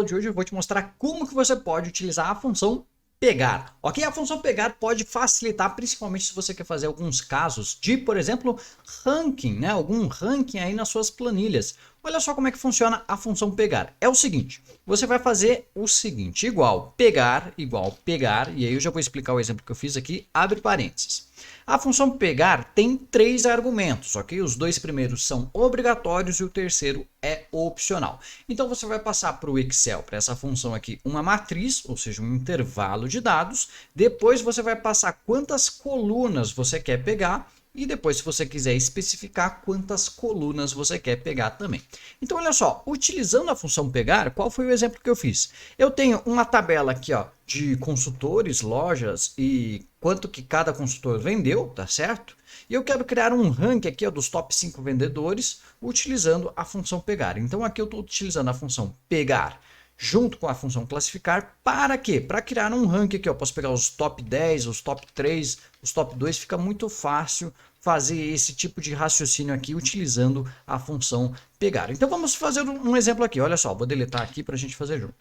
aula de hoje eu vou te mostrar como que você pode utilizar a função pegar, ok? A função pegar pode facilitar, principalmente se você quer fazer alguns casos de, por exemplo, ranking, né? Algum ranking aí nas suas planilhas. Olha só como é que funciona a função pegar. É o seguinte, você vai fazer o seguinte, igual pegar, e aí eu já vou explicar o exemplo que eu fiz aqui, abre parênteses. A função pegar tem 3 argumentos, ok? Os 2 primeiros são obrigatórios e o terceiro é opcional. Então você vai passar para o Excel, para essa função aqui, uma matriz, ou seja, um intervalo de dados. Depois você vai passar quantas colunas você quer pegar. E depois, se você quiser especificar quantas colunas você quer pegar também. Então, olha só, utilizando a função pegar, qual foi o exemplo que eu fiz? Eu tenho uma tabela aqui, ó, de consultores, lojas e quanto que cada consultor vendeu, tá certo? E eu quero criar um ranking aqui, ó, dos top 5 vendedores utilizando a função pegar. Então, aqui eu estou utilizando a função pegar junto com a função classificar, para quê? Para criar um ranking aqui, eu posso pegar os top 10, os top 3, os top 2, fica muito fácil fazer esse tipo de raciocínio aqui utilizando a função pegar. Então vamos fazer um exemplo aqui, olha só, vou deletar aqui para a gente fazer junto.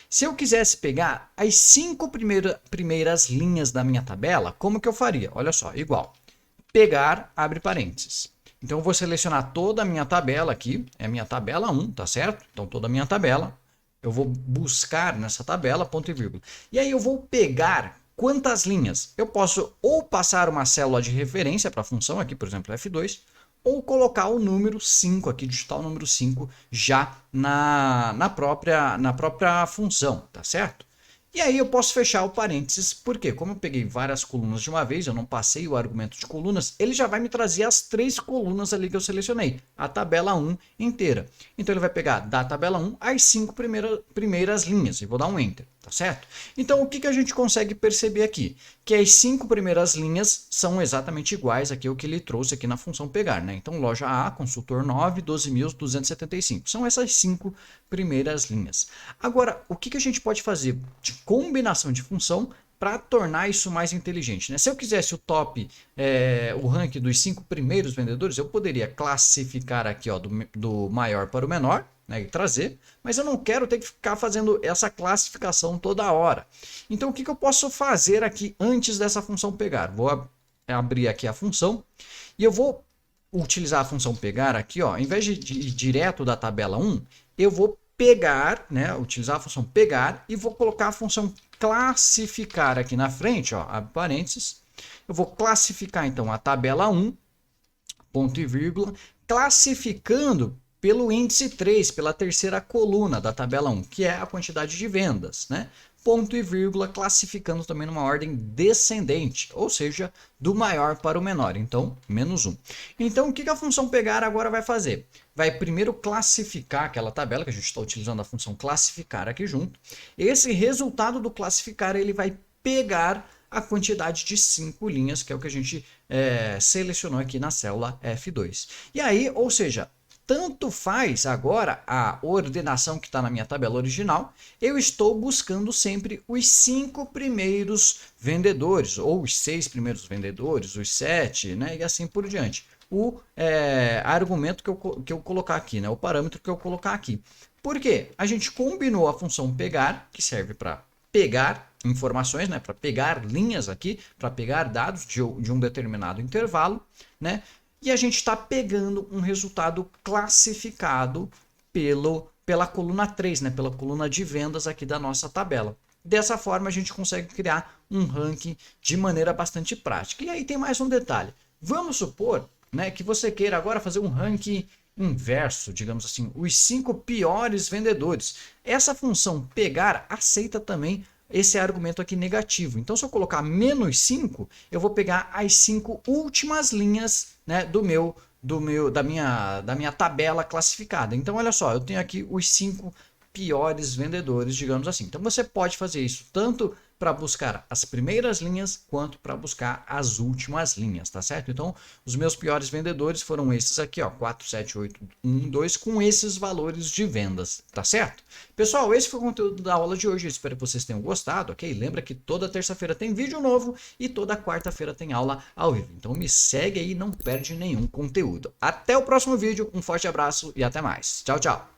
Se eu quisesse pegar as 5 primeiras linhas da minha tabela, como que eu faria? Olha só, igual, pegar, abre parênteses. Então eu vou selecionar toda a minha tabela aqui, é a minha tabela 1, tá certo? Então toda a minha tabela. Eu vou buscar nessa tabela, ponto e vírgula. E aí eu vou pegar quantas linhas. Eu posso ou passar uma célula de referência para a função, aqui por exemplo F2, ou colocar o número 5 aqui, digitar o número 5 já na própria função, tá certo? E aí eu posso fechar o parênteses, porque como eu peguei várias colunas de uma vez, eu não passei o argumento de colunas, ele já vai me trazer as 3 colunas ali que eu selecionei, a tabela 1 inteira. Então ele vai pegar da tabela 1 as 5 primeiras linhas, e vou dar um Enter, tá certo? Então o que a gente consegue perceber aqui? Que as 5 primeiras linhas são exatamente iguais aqui ao que ele trouxe aqui na função pegar, né? Então loja A, consultor 9, 12.275, são essas 5 primeiras linhas. Agora, o que a gente pode fazer de combinação de função para tornar isso mais inteligente, né? Se eu quisesse o top, o ranking dos 5 primeiros vendedores, eu poderia classificar aqui, ó, do maior para o menor, né, e trazer, mas eu não quero ter que ficar fazendo essa classificação toda hora. Então, o que eu posso fazer aqui antes dessa função pegar? Vou abrir aqui a função e eu vou utilizar a função pegar aqui, ó, em vez de ir direto da tabela 1, eu vou pegar, né, utilizar a função pegar e vou colocar a função classificar aqui na frente, ó, abre parênteses. Eu vou classificar então a tabela 1, ponto e vírgula, classificando pelo índice 3, pela terceira coluna da tabela 1, que é a quantidade de vendas, né? Ponto e vírgula, classificando também numa ordem descendente, ou seja, do maior para o menor, então menos 1. Então o que a função pegar agora vai fazer? Vai primeiro classificar aquela tabela, que a gente está utilizando a função classificar aqui junto. Esse resultado do classificar ele vai pegar a quantidade de 5 linhas, que é o que a gente selecionou aqui na célula F2. E aí, ou seja, tanto faz agora a ordenação que está na minha tabela original, eu estou buscando sempre os 5 primeiros vendedores, ou os 6 primeiros vendedores, os 7, né, e assim por diante. O argumento que eu colocar aqui, né, o parâmetro que eu colocar aqui. Por quê? A gente combinou a função pegar, que serve para pegar informações, né, para pegar linhas aqui, para pegar dados de um determinado intervalo, né? E a gente está pegando um resultado classificado pela coluna 3, né? Pela coluna de vendas aqui da nossa tabela. Dessa forma, a gente consegue criar um ranking de maneira bastante prática. E aí tem mais um detalhe. Vamos supor, né, que você queira agora fazer um ranking inverso, digamos assim, os 5 piores vendedores. Essa função pegar aceita também esse argumento aqui negativo. Então, se eu colocar menos 5, eu vou pegar as 5 últimas linhas, né, da minha tabela classificada. Então, olha só, eu tenho aqui os 5 piores vendedores, digamos assim. Então, você pode fazer isso tanto para buscar as primeiras linhas quanto para buscar as últimas linhas, tá certo? Então, os meus piores vendedores foram esses aqui, ó, 4, 7, 8, 1, 2, com esses valores de vendas, tá certo? Pessoal, esse foi o conteúdo da aula de hoje, eu espero que vocês tenham gostado, ok? Lembra que toda terça-feira tem vídeo novo e toda quarta-feira tem aula ao vivo. Então, me segue aí e não perde nenhum conteúdo. Até o próximo vídeo, um forte abraço e até mais. Tchau, tchau!